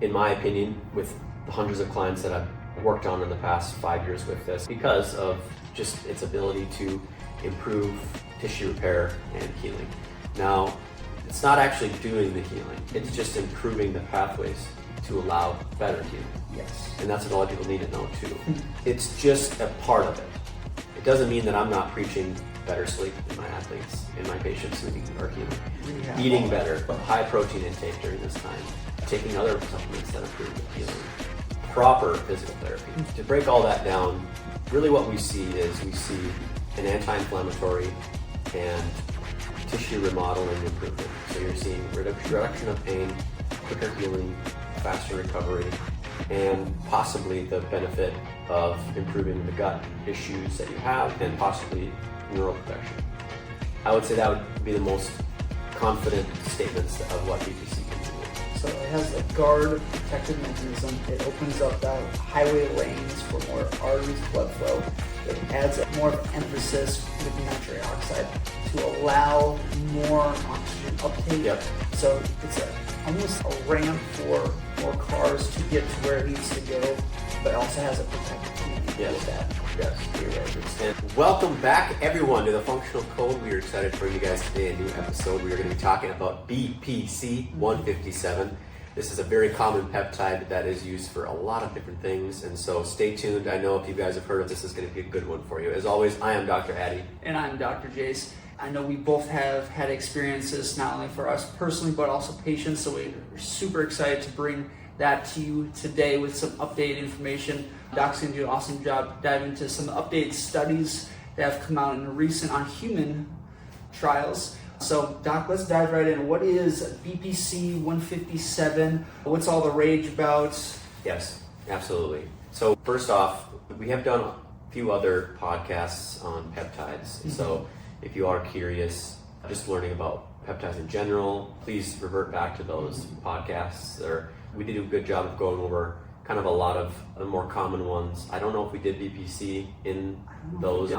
in my opinion, with the hundreds of clients that I've worked on in the past 5 years with this, because of just its ability to improve tissue repair and healing. Now, it's not actually doing the healing, it's just improving the pathways to allow better healing. Yes. And that's what a lot of people need to know too. It's just a part of it. It doesn't mean that I'm not preaching better sleep in my athletes, in my patients who are healing. Eating better, but high protein intake during this time. Taking other supplements that improve the healing. Proper physical therapy. To break all that down, really what we see is an anti-inflammatory and tissue remodeling improvement. So you're seeing reduction of pain, quicker healing, faster recovery, and possibly the benefit of improving the gut issues that you have and possibly neural protection. I would say that would be the most confident statements of what BPC can do. So it has a guard protective mechanism. It opens up that highway lanes for more arteries blood flow. It adds more emphasis with nitric oxide to allow more oxygen uptake. Yep. So it's almost a ramp for more cars to get to where it needs to go, but it also has a protective community with that. Yes, you're right. And welcome back, everyone, to the Functional Code. We are excited to bring you guys today a new episode. We are going to be talking about BPC-157. This is a very common peptide that is used for a lot of different things, and so stay tuned. I know if you guys have heard of this, is going to be a good one for you. As always, I am Dr. Addy. And I'm Dr. Jace. I know we both have had experiences, not only for us personally, but also patients, so we're super excited to bring that to you today with some updated information. Doc's going to do an awesome job diving into some updated studies that have come out in recent on human trials. So, Doc, let's dive right in. What is BPC-157? What's all the rage about? Yes, absolutely. So, first off, we have done a few other podcasts on peptides. Mm-hmm. So, if you are curious, just learning about peptides in general, please revert back to those podcasts. We did a good job of going over kind of a lot of the more common ones. I don't know if we did BPC in those,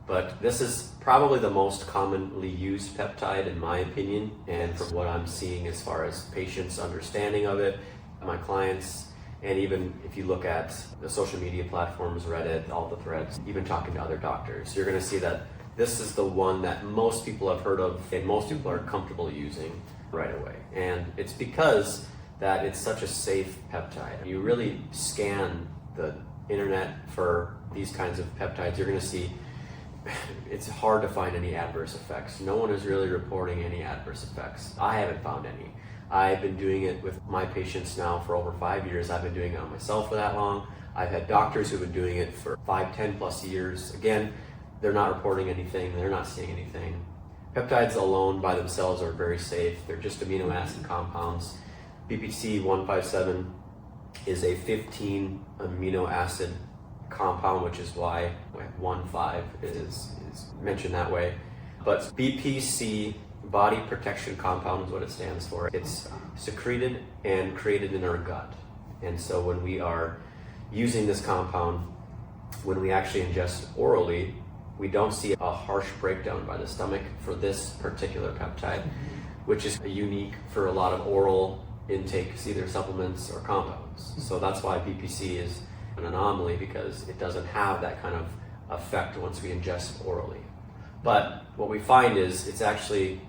but this is probably the most commonly used peptide in my opinion, and from what I'm seeing as far as patients' understanding of it, my clients, and even if you look at the social media platforms, Reddit, all the threads, even talking to other doctors, you're going to see that this is the one that most people have heard of and most people are comfortable using right away. And it's because that it's such a safe peptide. You really scan the internet for these kinds of peptides, you're going to see it's hard to find any adverse effects. No one is really reporting any adverse effects. I haven't found any. I've been doing it with my patients now for over 5 years. I've been doing it on myself for that long. I've had doctors who've been doing it for 5, 10 plus years. Again, they're not reporting anything. They're not seeing anything. Peptides alone by themselves are very safe. They're just amino acid compounds. BPC-157 is a 15 amino acid compound, which is why 1,5 is mentioned that way. But BPC, body protection compound, is what it stands for. It's secreted and created in our gut. And so when we are using this compound, when we actually ingest orally, we don't see a harsh breakdown by the stomach for this particular peptide, which is unique for a lot of oral intakes, either supplements or compounds. So that's why BPC is an anomaly, because it doesn't have that kind of effect once we ingest orally. But what we find is it's actually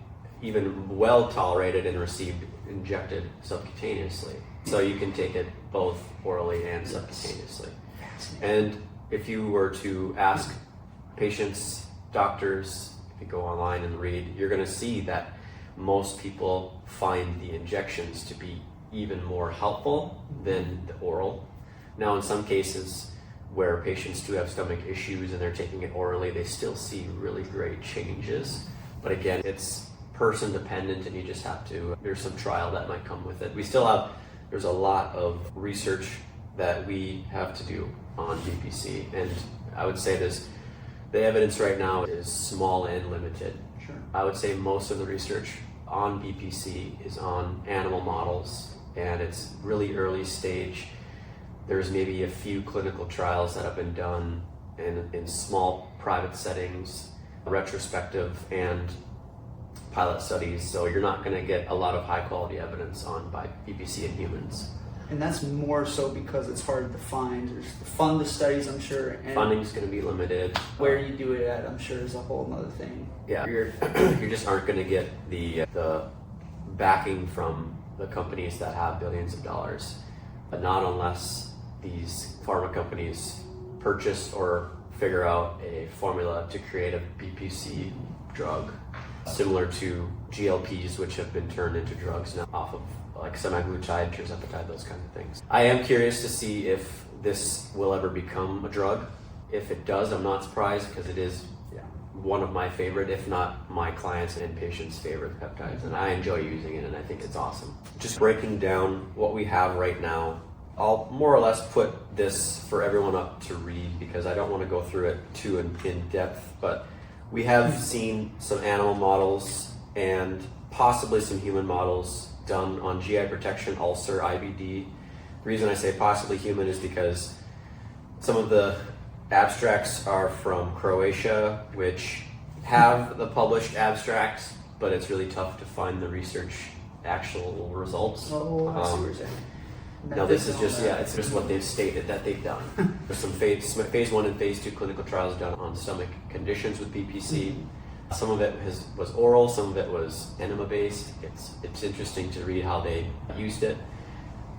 even well tolerated and received injected subcutaneously. So you can take it both orally and subcutaneously. And if you were to ask patients, doctors, if you go online and read, you're going to see that most people find the injections to be even more helpful than the oral. Now, in some cases where patients do have stomach issues and they're taking it orally, they still see really great changes. But again, it's person dependent, and you just have to, there's some trial that might come with it. There's a lot of research that we have to do on BPC, and I would say this, the evidence right now is small and limited. Sure. I would say most of the research on BPC is on animal models, and it's really early stage. There's maybe a few clinical trials that have been done in small private settings, retrospective and pilot studies, so you're not going to get a lot of high quality evidence on by BPC in humans. And that's more so because it's hard to find. There's to fund the studies, I'm sure. And funding's going to be limited. Where you do it at, I'm sure, is a whole other thing. Yeah, you just aren't going to get the backing from the companies that have billions of dollars, but not unless these pharma companies purchase or figure out a formula to create a BPC drug similar to GLPs, which have been turned into drugs now off of like semaglutide, tirzepatide, those kinds of things. I am curious to see if this will ever become a drug. If it does, I'm not surprised because it is one of my favorite, if not my clients and patients' favorite peptides, and I enjoy using it and I think it's awesome. Just breaking down what we have right now, I'll more or less put this for everyone up to read because I don't want to go through it too in depth, but we have seen some animal models and possibly some human models done on GI protection, ulcer, IBD. The reason I say possibly human is because some of the abstracts are from Croatia, which have the published abstracts, but it's really tough to find the research actual results. Oh, I see what you're saying. Now this is just, it's just what they've stated that they've done. There's some phase 1 and phase 2 clinical trials done on stomach conditions with BPC. Some of it was oral, some of it was enema based. It's interesting to read how they used it.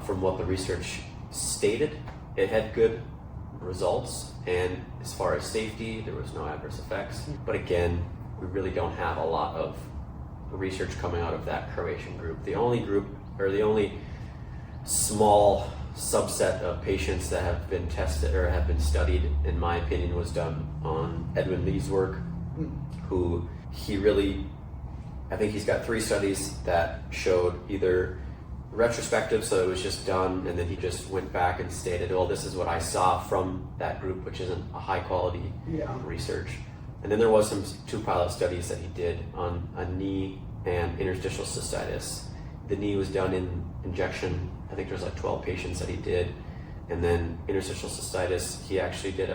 From what the research stated, it had good results, and as far as safety, there was no adverse effects. But again, we really don't have a lot of research coming out of that Croatian group. The only small subset of patients that have been tested or have been studied, in my opinion, was done on Edwin Lee's work, who I think he's got 3 studies that showed either retrospective, so it was just done, and then he just went back and stated, well, this is what I saw from that group, which isn't a high quality research. And then there was 2 pilot studies that he did on a knee and interstitial cystitis. The knee was done in injection. I think there's like 12 patients that he did. And then interstitial cystitis, he actually did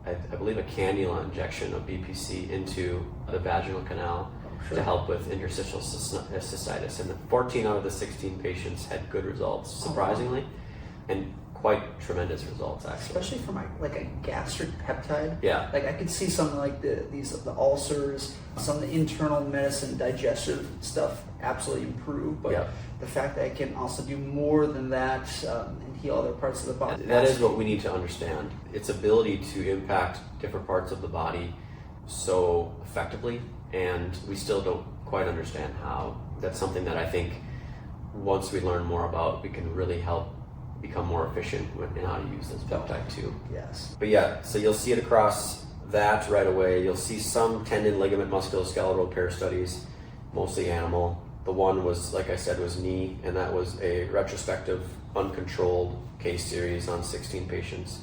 I believe a cannula injection of BPC into the vaginal canal to help with interstitial cystitis. And 14 out of the 16 patients had good results, surprisingly, and quite tremendous results, actually. Especially for a gastric peptide. Yeah. Like I could see something like the ulcers, some of the internal medicine, digestive stuff absolutely improve. But the fact that I can also do more than that and heal other parts of the body. That is what we need to understand. Its ability to impact different parts of the body so effectively, and we still don't quite understand how. That's something that I think once we learn more about, we can really help become more efficient in how to use this peptide too. Yes. But so you'll see it across that right away. You'll see some tendon, ligament, musculoskeletal repair studies, mostly animal. The one was, like I said, was knee, and that was a retrospective, uncontrolled case series on 16 patients.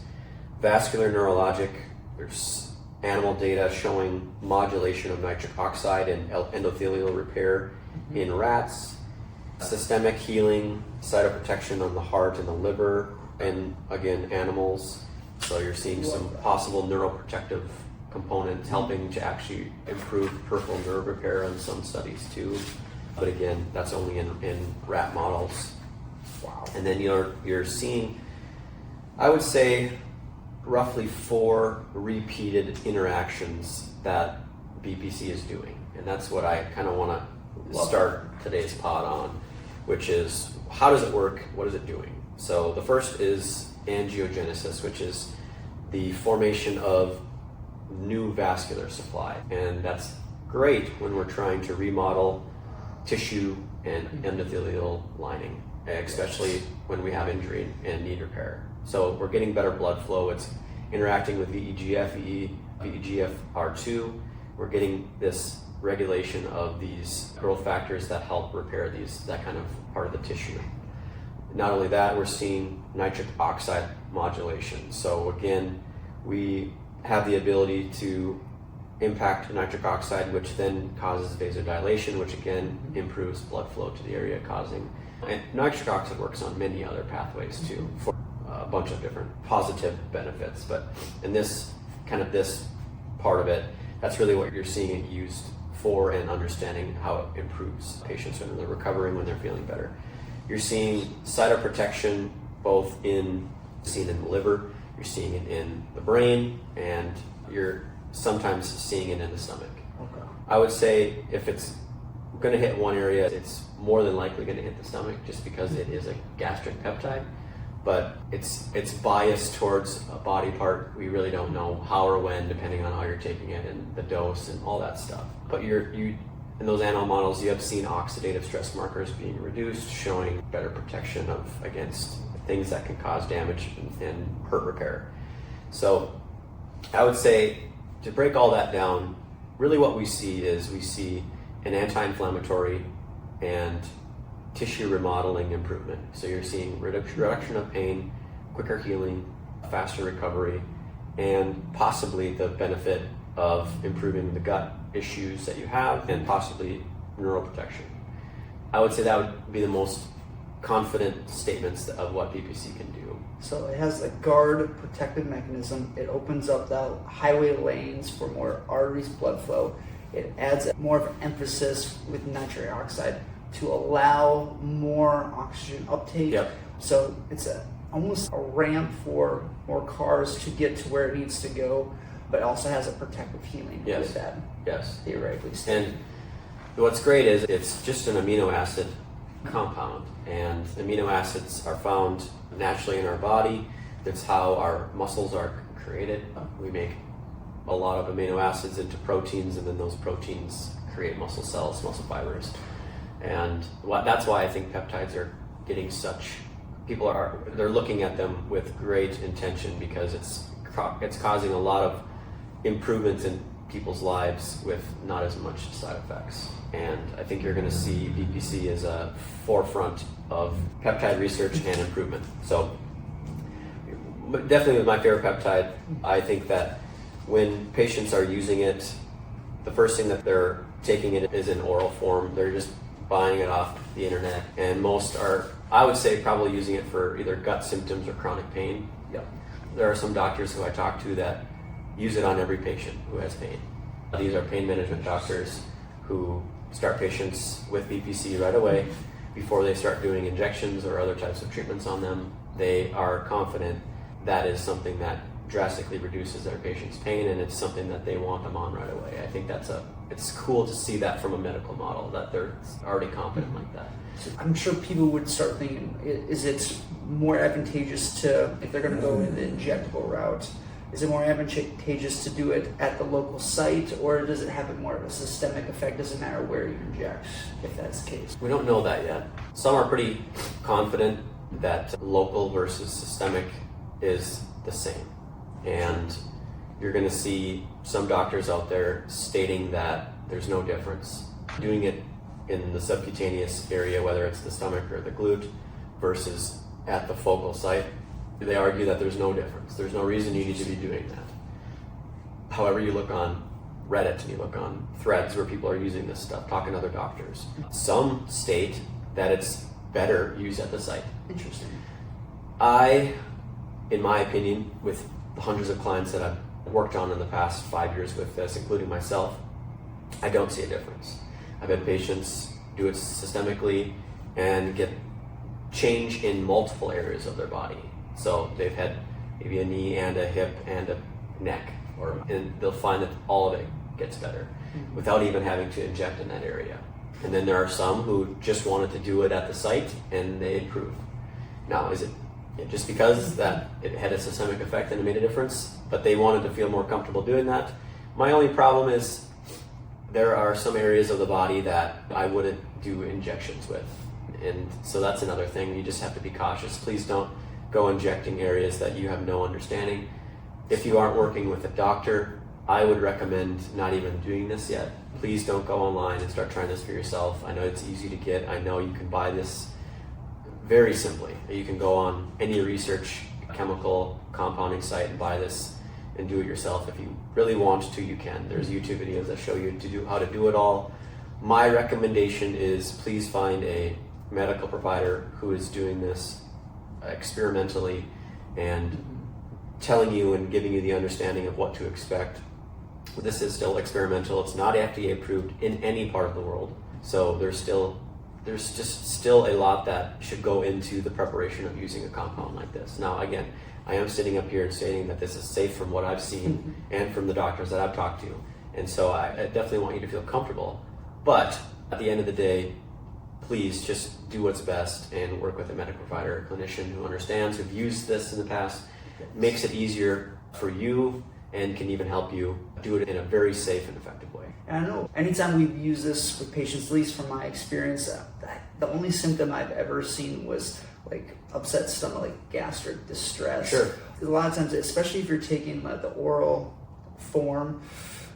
Vascular neurologic, there's animal data showing modulation of nitric oxide and endothelial repair in rats. Systemic healing, cytoprotection on the heart and the liver, and again, animals. So you're seeing some possible neuroprotective components helping to actually improve peripheral nerve repair in some studies too. But again, that's only in rat models. Wow. And then you're seeing, I would say, roughly 4 repeated interactions that BPC is doing. And that's what I kind of want to start today's pod on, which is how does it work? What is it doing? So the first is angiogenesis, which is the formation of new vascular supply. And that's great when we're trying to remodel tissue and endothelial lining, especially when we have injury and need repair. So we're getting better blood flow. It's interacting with VEGF, VEGFR2. We're getting this regulation of these growth factors that help repair that kind of part of the tissue. Not only that, we're seeing nitric oxide modulation. So again, we have the ability to impact nitric oxide, which then causes vasodilation, which again improves blood flow to the area causing. And nitric oxide works on many other pathways too, for a bunch of different positive benefits. But in this part of it, that's really what you're seeing it used for, and understanding how it improves patients when they're recovering, when they're feeling better. You're seeing cytoprotection both seen in the liver, you're seeing it in the brain, and you're sometimes seeing it in the stomach. Okay. I would say if it's going to hit one area, it's more than likely going to hit the stomach just because it is a gastric peptide. But it's biased towards a body part. We really don't know how or when, depending on how you're taking it and the dose and all that stuff. But in those animal models, you have seen oxidative stress markers being reduced, showing better protection against things that can cause damage and hurt repair. So I would say, to break all that down, really what we see an anti-inflammatory and tissue remodeling improvement. So you're seeing reduction of pain, quicker healing, faster recovery, and possibly the benefit of improving the gut issues that you have and possibly neuroprotection. I would say that would be the most confident statements of what BPC can do. So it has a guard protective mechanism. It opens up the highway lanes for more arteries blood flow. It adds more of an emphasis with nitric oxide to allow more oxygen uptake. Yep. So it's almost a ramp for more cars to get to where it needs to go, but it also has a protective healing Yes. with that. Yes. Theoretically. And what's great is it's just an amino acid compound, and amino acids are found naturally in our body. That's how our muscles are created. We make a lot of amino acids into proteins, and then those proteins create muscle cells, muscle fibers. And that's why I think peptides are getting they're looking at them with great intention, because it's causing a lot of improvements in people's lives with not as much side effects. And I think you're going to see BPC as a forefront of peptide research and improvement. So definitely with my favorite peptide, I think that when patients are using it, the first thing that they're taking it is in oral form. They're just buying it off the internet, and most are, I would say, probably using it for either gut symptoms or chronic pain. Yep. There are some doctors who I talk to that use it on every patient who has pain. These are pain management doctors who start patients with BPC right away before they start doing injections or other types of treatments on them. They are confident that is something that drastically reduces their patient's pain, and it's something that they want them on right away. I think it's cool to see that from a medical model, that they're already confident like that. I'm sure people would start thinking, is it more advantageous to, if they're going to go in the injectable route, is it more advantageous to do it at the local site, or does it have more of a systemic effect? Doesn't matter where you inject, if that's the case. We don't know that yet. Some are pretty confident that local versus systemic is the same. And you're going to see some doctors out there stating that there's no difference. Doing it in the subcutaneous area, whether it's the stomach or the glute, versus at the focal site, they argue that there's no difference. There's no reason you need to be doing that. However, you look on Reddit and you look on threads where people are using this stuff, talking to other doctors. Some state that it's better used at the site. Interesting. In my opinion, with the hundreds of clients that I've worked on in the past 5 years with this, including myself, I don't see a difference. I've had patients do it systemically and get change in multiple areas of their body. So they've had maybe a knee and a hip and a neck, and they'll find that all of it gets better without even having to inject in that area. And then there are some who just wanted to do it at the site and they improve. Now, is it just because that it had a systemic effect and it made a difference, but they wanted to feel more comfortable doing that? My only problem is there are some areas of the body that I wouldn't do injections with. And so that's another thing. You just have to be cautious. Please don't go injecting areas that you have no understanding. If you aren't working with a doctor, I would recommend not even doing this yet. Please don't go online and start trying this for yourself. I know it's easy to get. I know you can buy this very simply. You can go on any research chemical compounding site and buy this and do it yourself. If you really want to, you can. There's YouTube videos that show you how to do it all. My recommendation is please find a medical provider who is doing this experimentally and telling you and giving you the understanding of what to expect. This is still experimental. It's not FDA approved in any part of the world. So there's still there's just still a lot that should go into the preparation of using a compound like this. Now, again, I am sitting up here and stating that this is safe from what I've seen and from the doctors that I've talked to. And so I definitely want you to feel comfortable. But at the end of the day, please just do what's best and work with a medical provider, a clinician who understands, who've used this in the past, makes it easier for you, and can even help you do it in a very safe and effective way. And I know anytime we've used this with patients, at least from my experience, the only symptom I've ever seen was like upset stomach, like gastric distress. Sure. A lot of times, especially if you're taking the oral form,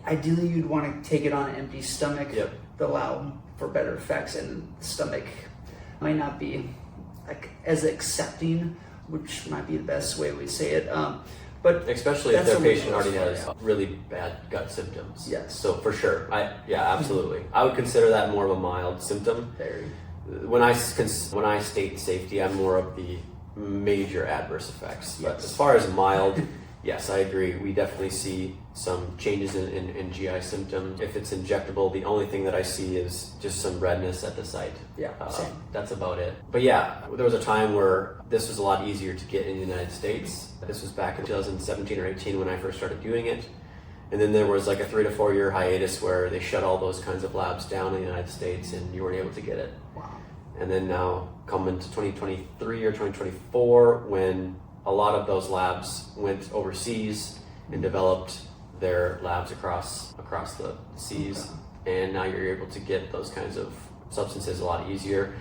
ideally you'd want to take it on an empty stomach to allow for better effects, and the stomach might not be like as accepting, which might be the best way we say it. But especially if their patient already has really bad gut symptoms. Yes. So for sure, absolutely. I would consider that more of a mild symptom. When I state safety, I'm more of the major adverse effects. But as far as mild, yes, I agree. We definitely see some changes in GI symptoms. If it's injectable, the only thing that I see is just some redness at the site. Same. That's about it. But yeah, there was a time where this was a lot easier to get in the United States. This was back in 2017 or 18 when I first started doing it. And then there was like a 3 to 4 year hiatus where they shut all those kinds of labs down in the United States and you weren't able to get it. Wow. And then now come into 2023 or 2024 when a lot of those labs went overseas and developed their labs across the seas. Okay. And now you're able to get those kinds of substances a lot easier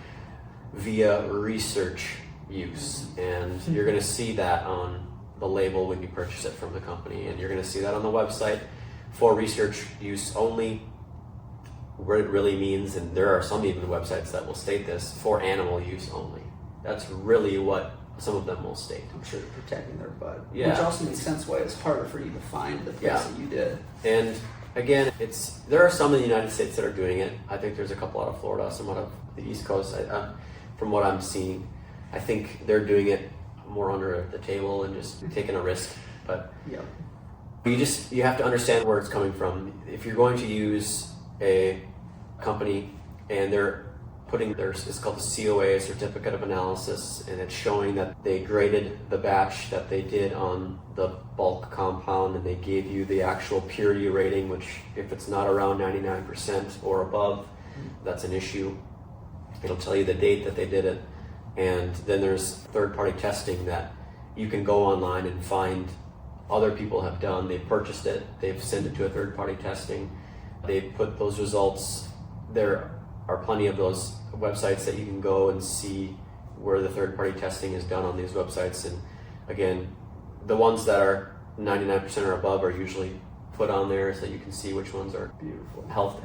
via research use. And you're going to see that on the label when you purchase it from the company, and you're going to see that on the website for research use only. What it really means, and there are some even websites that will state this, for animal use only. That's really what some of them will state. I'm sure they're protecting their butt. Yeah. Which also makes sense why it's harder for you to find the place that you did. And again, there are some in the United States that are doing it. I think there's a couple out of Florida, some out of the East Coast. From what I'm seeing, I think they're doing it more under the table and just taking a risk. But you have to understand where it's coming from. If you're going to use a company and they're putting it's called the COA, Certificate of Analysis, and it's showing that they graded the batch that they did on the bulk compound, and they gave you the actual purity rating, which if it's not around 99% or above, that's an issue. It'll tell you the date that they did it. And then there's third-party testing that you can go online and find other people have done. They've purchased it, they've sent it to a third-party testing, they've put those results. There are plenty of those websites that you can go and see where the third-party testing is done on these websites. And again, the ones that are 99% or above are usually put on there so that you can see which ones are healthy,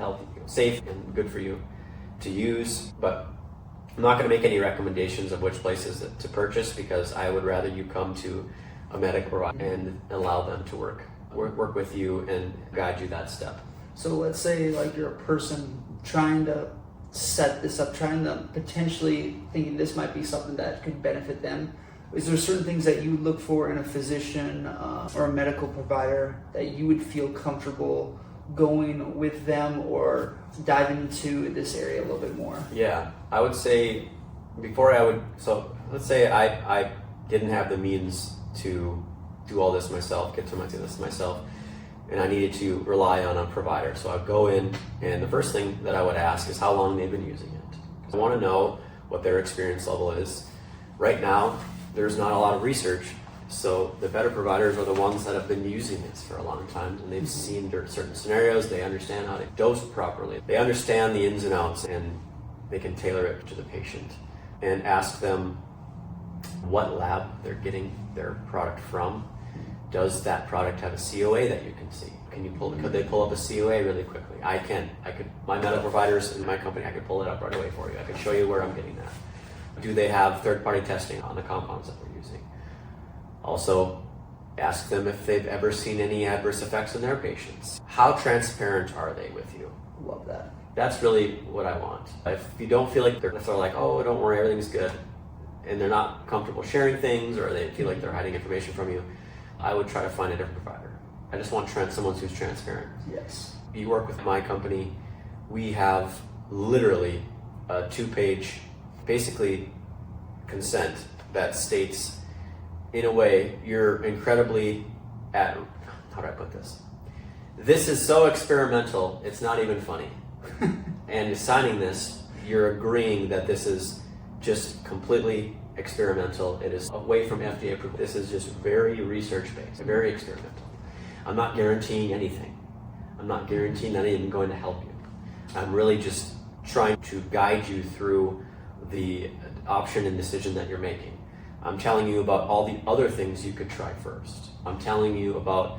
safe, and good for you to use. But I'm not going to make any recommendations of which places to purchase, because I would rather you come to a medical provider and allow them to work with you and guide you that step. So let's say like you're a person trying to set this up, trying to potentially thinking this might be something that could benefit them. Is there certain things that you look for in a physician or a medical provider that you would feel comfortable going with them or diving into this area a little bit more? Yeah, I would say so let's say I didn't have the means to do all this myself, get to this myself, and I needed to rely on a provider. So I'd go in, and the first thing that I would ask is how long they've been using it. I want to know what their experience level is. Right now, there's not a lot of research, so the better providers are the ones that have been using this for a long time, and they've seen certain scenarios, they understand how to dose properly, they understand the ins and outs, and they can tailor it to the patient. And ask them what lab they're getting their product from. Does that product have a COA that you can see? Could they pull up a COA really quickly? I could, my medical providers in my company, I could pull it up right away for you. I could show you where I'm getting that. Do they have third-party testing on the compounds that we're using? Also, ask them if they've ever seen any adverse effects in their patients. How transparent are they with you? Love that. That's really what I want. If you don't feel like they're like, oh, don't worry, everything's good, and they're not comfortable sharing things, or they feel like they're hiding information from you, I would try to find a different provider. I just want someone who's transparent. Yes. You work with my company, we have literally a 2-page, basically, consent that states, in a way, you're incredibly how do I put this? This is so experimental, it's not even funny. And signing this, you're agreeing that this is just completely experimental. It is away from FDA approval. This is just very research-based, very experimental. I'm not guaranteeing anything. I'm not guaranteeing that I'm even going to help you. I'm really just trying to guide you through the option and decision that you're making. I'm telling you about all the other things you could try first. I'm telling you about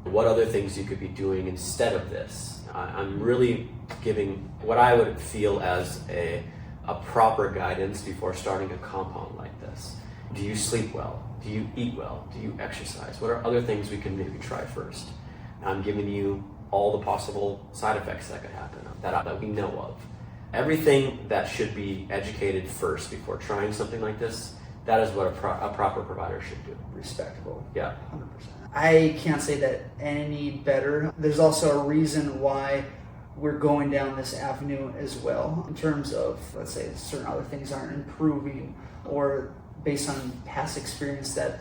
what other things you could be doing instead of this. I'm really giving what I would feel as a proper guidance before starting a compound like this. Do you sleep well? Do you eat well? Do you exercise? What are other things we can maybe try first? I'm giving you all the possible side effects that could happen that we know of. Everything that should be educated first before trying something like this, that is what a proper provider should do. Respectable. Yeah. 100%. I can't say that any better. There's also a reason why we're going down this avenue as well, in terms of, let's say, certain other things aren't improving, or based on past experience that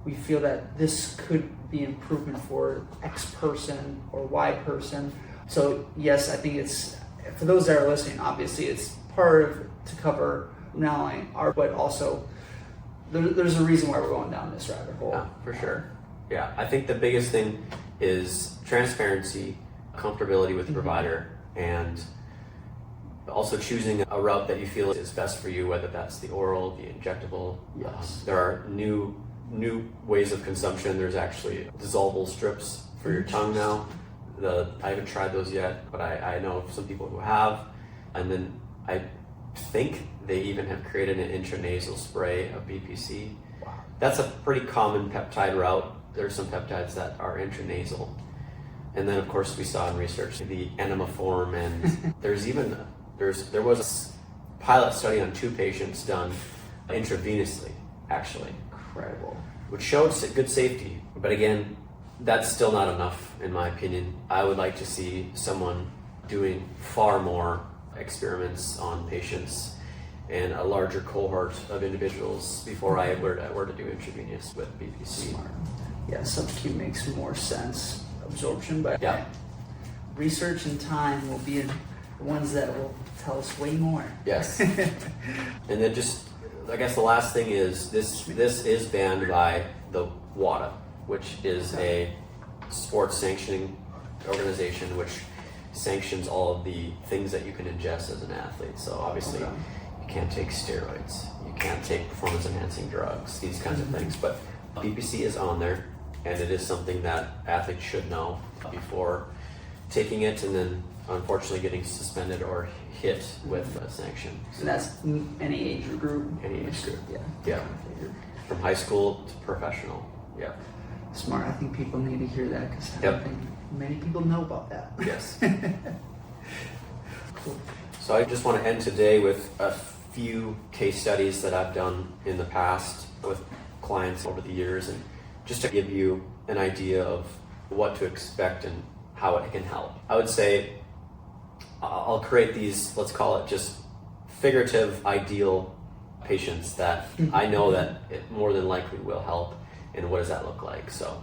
we feel that this could be improvement for X person or Y person. So yes, I think it's, for those that are listening, obviously it's part of to cover not only our, but also there's a reason why we're going down this rabbit hole. Yeah, for sure. Yeah, I think the biggest thing is transparency, comfortability with the provider, and also choosing a route that you feel is best for you, whether that's the oral, the injectable. Yes. There are new ways of consumption. There's actually dissolvable strips for your tongue now. I haven't tried those yet, but I know of some people who have. And then I think they even have created an intranasal spray of BPC. Wow. That's a pretty common peptide route. There's some peptides that are intranasal. And then, of course, we saw in research the enema form, and there was a pilot study on 2 patients done intravenously, actually. incredible. Which showed good safety. But again, that's still not enough, in my opinion. I would like to see someone doing far more experiments on patients and a larger cohort of individuals before I were to do intravenous with BPC. Smart. Yeah, sub-Q makes more sense. Absorption, but Yeah. research and time will be the ones that will tell us way more. Yes. And then just, I guess the last thing is this is banned by the WADA, which is a sports sanctioning organization which sanctions all of the things that you can ingest as an athlete. So obviously you can't take steroids, you can't take performance enhancing drugs, these kinds of things. But BPC is on there, and it is something that athletes should know before taking it, and then unfortunately getting suspended or hit with a sanction. So that's any age group? Any age group. Yeah. Yeah. From high school to professional. Yeah. Smart. I think people need to hear that because I don't think many people know about that. Yes. Cool. So I just want to end today with a few case studies that I've done in the past with clients over the years, and just to give you an idea of what to expect and how it can help. I would say I'll create these, let's call it just figurative ideal patients that I know that it more than likely will help. And what does that look like? So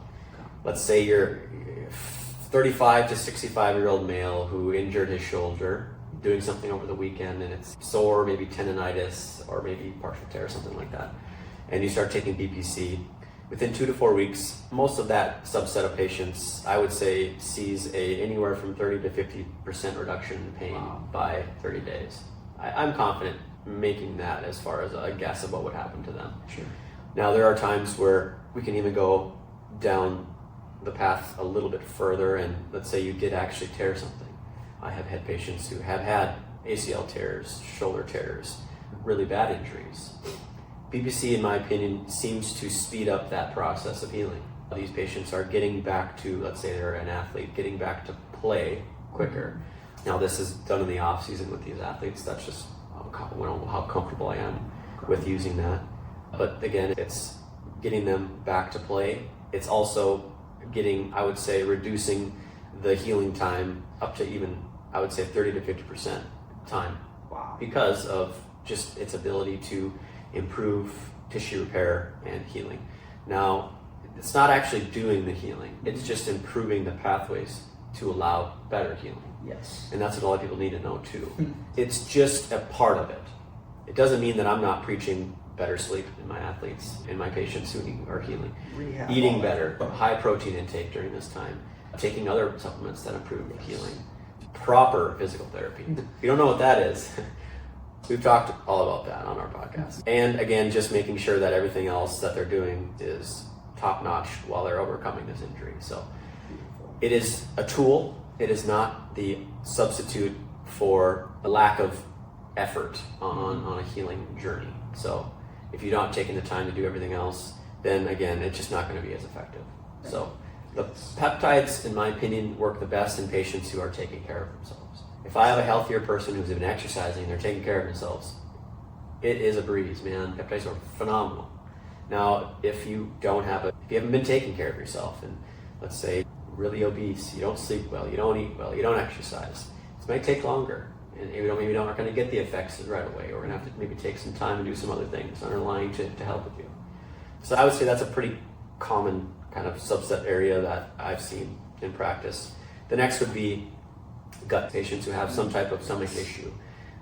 let's say you're 35 to 65-year-old male who injured his shoulder doing something over the weekend, and it's sore, maybe tendonitis, or maybe partial tear or something like that. And you start taking BPC. Within 2 to 4 weeks, most of that subset of patients, I would say, sees anywhere from 30 to 50% reduction in pain by 30 days. I'm confident making that as far as a guess of what would happen to them. Sure. Now, there are times where we can even go down the path a little bit further, and let's say you did actually tear something. I have had patients who have had ACL tears, shoulder tears, really bad injuries. BPC, in my opinion, seems to speed up that process of healing. These patients are getting back to, let's say they're an athlete, getting back to play quicker. Now, this is done in the off season with these athletes. That's just how comfortable I am with using that. But again, it's getting them back to play. It's also getting, I would say, reducing the healing time up to even, I would say, 30 to 50% time Wow. because of just its ability to improve tissue repair and healing. Now, it's not actually doing the healing, it's just improving the pathways to allow better healing. Yes. And that's what a lot of people need to know too. It's just a part of it. It doesn't mean that I'm not preaching better sleep in my athletes, in my patients who are healing. Rehab, Eating better, high protein intake during this time, taking other supplements that improve healing, proper physical therapy. If you don't know what that is, we've talked all about that on our podcast. And again, just making sure that everything else that they're doing is top notch while they're overcoming this injury. So it is a tool. It is not the substitute for a lack of effort on a healing journey. So if you're not taking the time to do everything else, then again, it's just not going to be as effective. So the peptides, in my opinion, work the best in patients who are taking care of themselves. If I have a healthier person who's been exercising, they're taking care of themselves, it is a breeze, man. Peptides are phenomenal. Now, if you haven't been taking care of yourself, and let's say really obese, you don't sleep well, you don't eat well, you don't exercise, this might take longer. And maybe we aren't going to get the effects right away. We're going to have to maybe take some time and do some other things underlying to help with you. So I would say that's a pretty common kind of subset area that I've seen in practice. The next would be gut patients who have some type of stomach issue.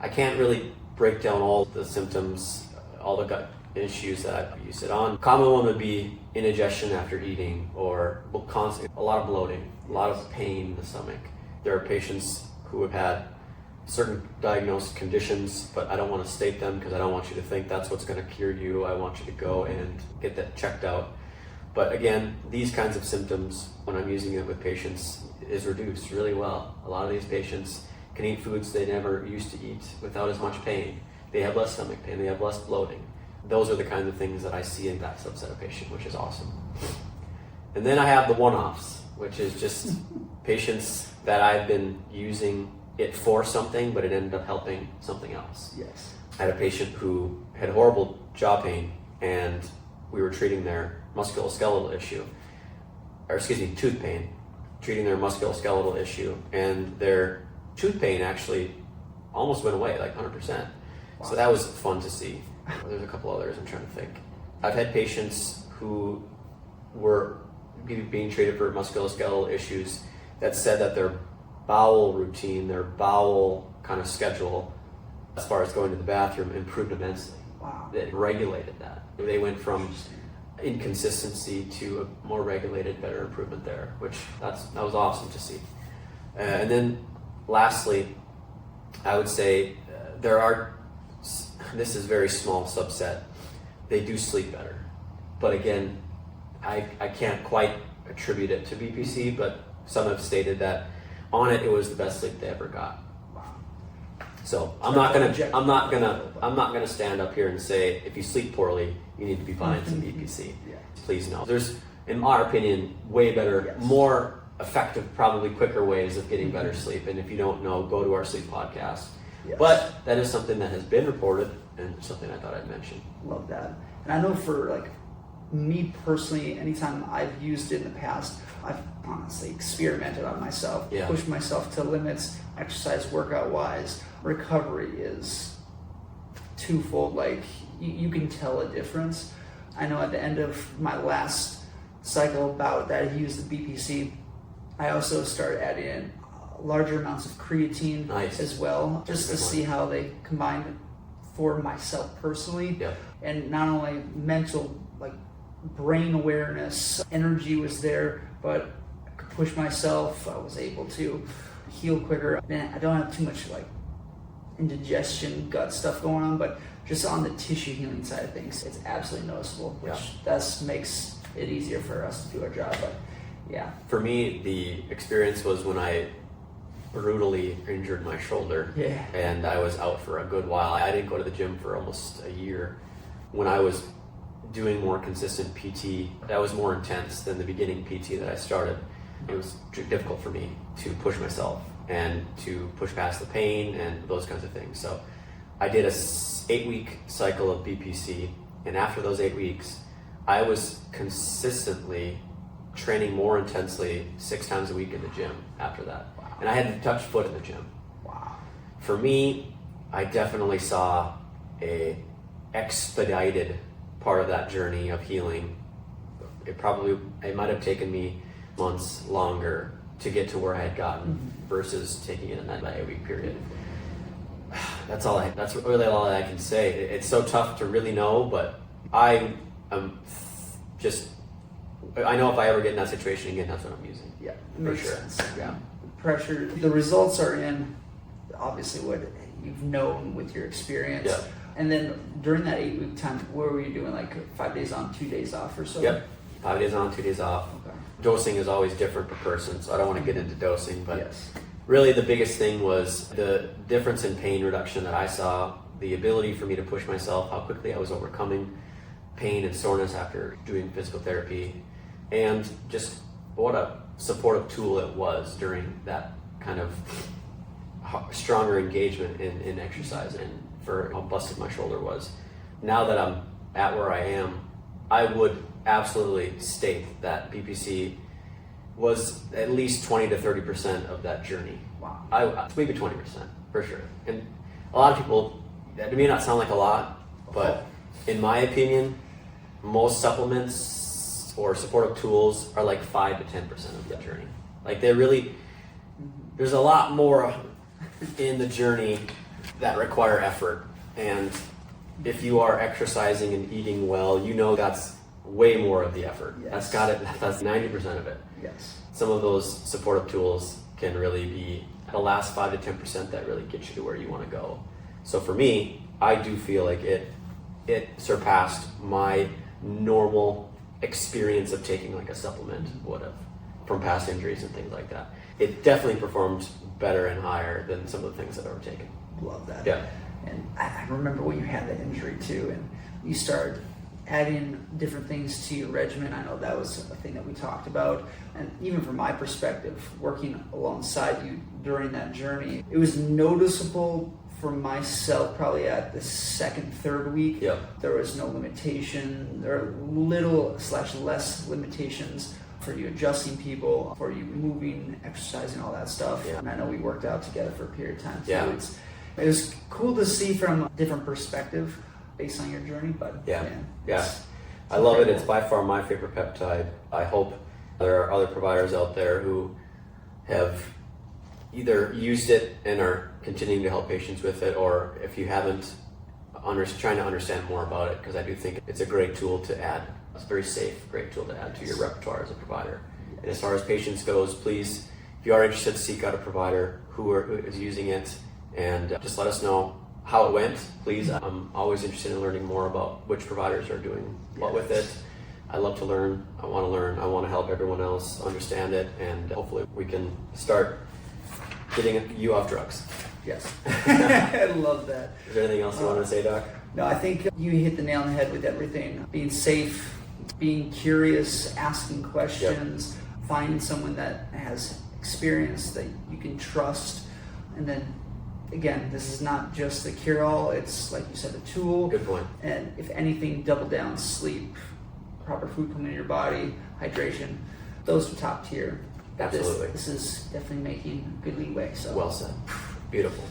I can't really break down all the symptoms, all the gut issues that I've used it on. Common one would be indigestion after eating, or a lot of bloating, a lot of pain in the stomach. There are patients who have had certain diagnosed conditions, but I don't want to state them because I don't want you to think that's what's going to cure you. I want you to go and get that checked out. But again, these kinds of symptoms, when I'm using it with patients, is reduced really well. A lot of these patients can eat foods they never used to eat without as much pain. They have less stomach pain, they have less bloating. Those are the kinds of things that I see in that subset of patient, which is awesome. And then I have the one-offs, which is just patients that I've been using it for something, but it ended up helping something else. Yes. I had a patient who had horrible jaw pain, and we were treating their musculoskeletal issue, tooth pain, treating their musculoskeletal issue, and their tooth pain actually almost went away, like 100%. Wow. So that was fun to see. There's a couple others I'm trying to think. I've had patients who were being treated for musculoskeletal issues that said that their bowel routine, their bowel kind of schedule, as far as going to the bathroom, improved immensely. Wow. It regulated that. They went from inconsistency to a more regulated, better improvement there, which that was awesome to see. And then lastly, I would say this is a very small subset, they do sleep better. But again, I can't quite attribute it to BPC, but some have stated that on it was the best sleep they ever got. Wow. So I'm not gonna stand up here and say if you sleep poorly, you need to be buying some BPC. Yeah. Please no. There's, in our opinion, way better, more effective, probably quicker ways of getting better sleep. And if you don't know, go to our sleep podcast. Yes. But that is something that has been reported and something I thought I'd mention. Love that. And I know for me personally, anytime I've used it in the past, I've honestly experimented on myself, pushed myself to limits, exercise workout wise. Recovery is twofold. You can tell a difference. I know at the end of my last cycle bout that I used the BPC, I also started adding in larger amounts of creatine as well, just to see how they combined for myself personally. Yeah. And not only mental, brain awareness, energy was there, but I could push myself. I was able to heal quicker. Man, I don't have too much indigestion, gut stuff going on, but just on the tissue healing side of things, it's absolutely noticeable, which thus makes it easier for us to do our job. But yeah. For me, the experience was when I brutally injured my shoulder, and I was out for a good while. I didn't go to the gym for almost a year. When I was doing more consistent PT, that was more intense than the beginning PT that I started. It was difficult for me to push myself and to push past the pain and those kinds of things. So I did a 8-week cycle of BPC, and after those 8 weeks, I was consistently training more intensely 6 times a week in the gym after that. Wow. And I hadn't touched foot in the gym. Wow. For me, I definitely saw a expedited part of that journey of healing. It might have taken me months longer to get to where I had gotten versus taking it in that 8-week period. That's really all I can say. It's so tough to really know, but I know if I ever get in that situation again, that's what I'm using. Yeah, for sure. Sense. Yeah, pressure. The results are in obviously what you've known with your experience. Yeah. And then during that 8-week time, what were you doing? Like 5 days on, 2 days off or so? Yep. 5 days on, 2 days off. Okay. Dosing is always different per person, so I don't want to get into dosing, but yes. Really the biggest thing was the difference in pain reduction that I saw, the ability for me to push myself, how quickly I was overcoming pain and soreness after doing physical therapy, and just what a supportive tool it was during that kind of stronger engagement in exercise, and for how busted my shoulder was. Now that I'm at where I am, I would absolutely state that BPC was at least 20 to 30% of that journey. Wow. Maybe 20% for sure. And a lot of people, that may not sound like a lot, but in my opinion, most supplements or supportive tools are like 5 to 10% of the journey. Like there's a lot more in the journey that require effort. And if you are exercising and eating well, you know that's way more of the effort. Yes. That's 90% of it. Yes. Some of those supportive tools can really be the last 5 to 10% that really get you to where you want to go. So for me, I do feel like it surpassed my normal experience of taking like a supplement would have from past injuries and things like that. It definitely performed better and higher than some of the things that I've ever taken. Love that. Yeah. And I remember when you had that injury too, and you started adding different things to your regimen. I know that was a thing that we talked about. And even from my perspective, working alongside you during that journey, it was noticeable for myself probably at the second, third week. Yep. There was no limitation. There are less limitations for you adjusting people, for you moving, exercising, all that stuff. Yeah. And I know we worked out together for a period of time too. Yeah. It was cool to see from a different perspective based on your journey, but yeah. I love it. It's by far my favorite peptide. I hope there are other providers out there who have either used it and are continuing to help patients with it, or if you haven't, trying to understand more about it, because I do think it's a great tool to add. It's a very safe, great tool to add to your repertoire as a provider. And as far as patients goes, please, if you are interested, seek out a provider who is using it, and just let us know how it went, please. I'm always interested in learning more about which providers are doing what with it. I love to learn. I want to learn. I want to help everyone else understand it, and hopefully we can start getting you off drugs. Yes. I love that. Is there anything else you want to say, Doc? No, I think you hit the nail on the head with everything. Being safe, being curious, asking questions, finding someone that has experience that you can trust, and then again, this is not just the cure-all, it's like you said, a tool. Good point. And if anything, double down, sleep, proper food coming in your body, hydration, those are top tier. Absolutely. This is definitely making good leeway. So well said. Beautiful.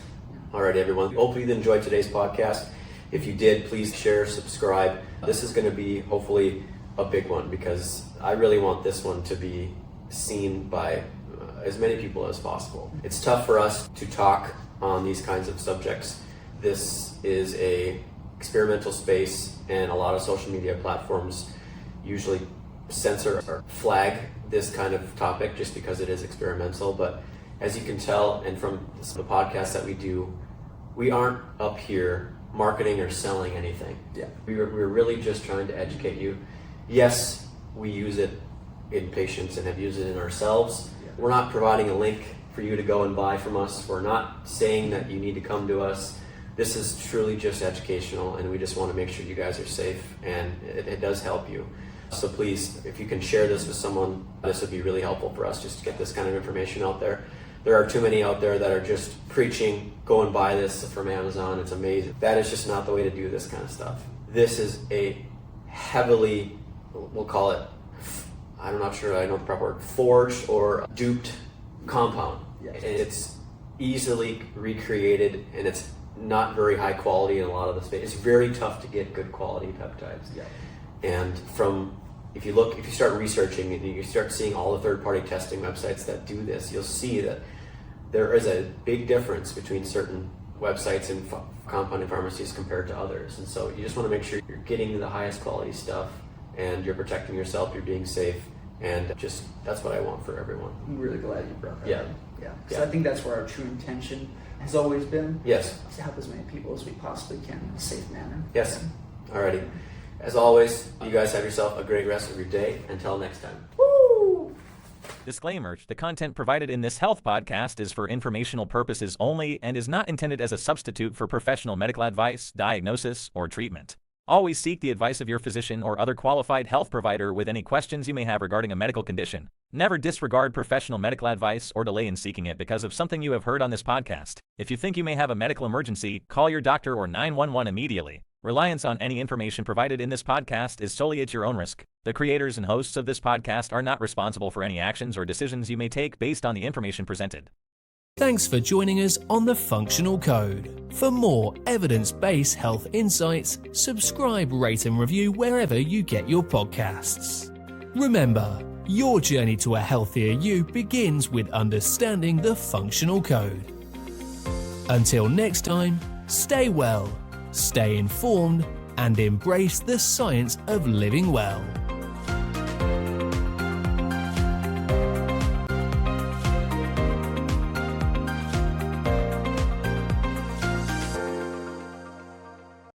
All right, everyone. Hopefully you enjoyed today's podcast. If you did, please share, subscribe. This is going to be hopefully a big one, because I really want this one to be seen by as many people as possible. It's tough for us to talk on these kinds of subjects. This is a experimental space, and a lot of social media platforms usually censor or flag this kind of topic just because it is experimental. But as you can tell, and from the podcasts that we do, we aren't up here marketing or selling anything. Yeah. We're really just trying to educate you. Yes, we use it in patients and have used it in ourselves. Yeah. We're not providing a link for you to go and buy from us. We're not saying that you need to come to us. This is truly just educational, and we just want to make sure you guys are safe, and it does help you. So please, if you can share this with someone, this would be really helpful for us just to get this kind of information out there. There are too many out there that are just preaching, go and buy this from Amazon, it's amazing. That is just not the way to do this kind of stuff. This is a heavily, we'll call it, I'm not sure I know the proper word, forged or duped compound. Yes. And it's easily recreated, and it's not very high quality in a lot of the space. It's very tough to get good quality peptides. Yeah. And if you start researching and you start seeing all the third-party testing websites that do this, you'll see that there is a big difference between certain websites and compounding pharmacies compared to others. And so you just want to make sure you're getting the highest quality stuff and you're protecting yourself, you're being safe, and just that's what I want for everyone. I'm really glad you brought that Yeah. up. Yeah. Because Yeah. I think that's where our true intention has always been. Yes. To help as many people as we possibly can in a safe manner. Yes. Alrighty. As always, you guys have yourself a great rest of your day. Until next time. Woo! Disclaimer: the content provided in this health podcast is for informational purposes only and is not intended as a substitute for professional medical advice, diagnosis, or treatment. Always seek the advice of your physician or other qualified health provider with any questions you may have regarding a medical condition. Never disregard professional medical advice or delay in seeking it because of something you have heard on this podcast. If you think you may have a medical emergency, call your doctor or 911 immediately. Reliance on any information provided in this podcast is solely at your own risk. The creators and hosts of this podcast are not responsible for any actions or decisions you may take based on the information presented. Thanks for joining us on The Functional Code. For more evidence-based health insights, subscribe, rate and review wherever you get your podcasts. Remember, your journey to a healthier you begins with understanding the functional code. Until next time, stay well, stay informed, and embrace the science of living well.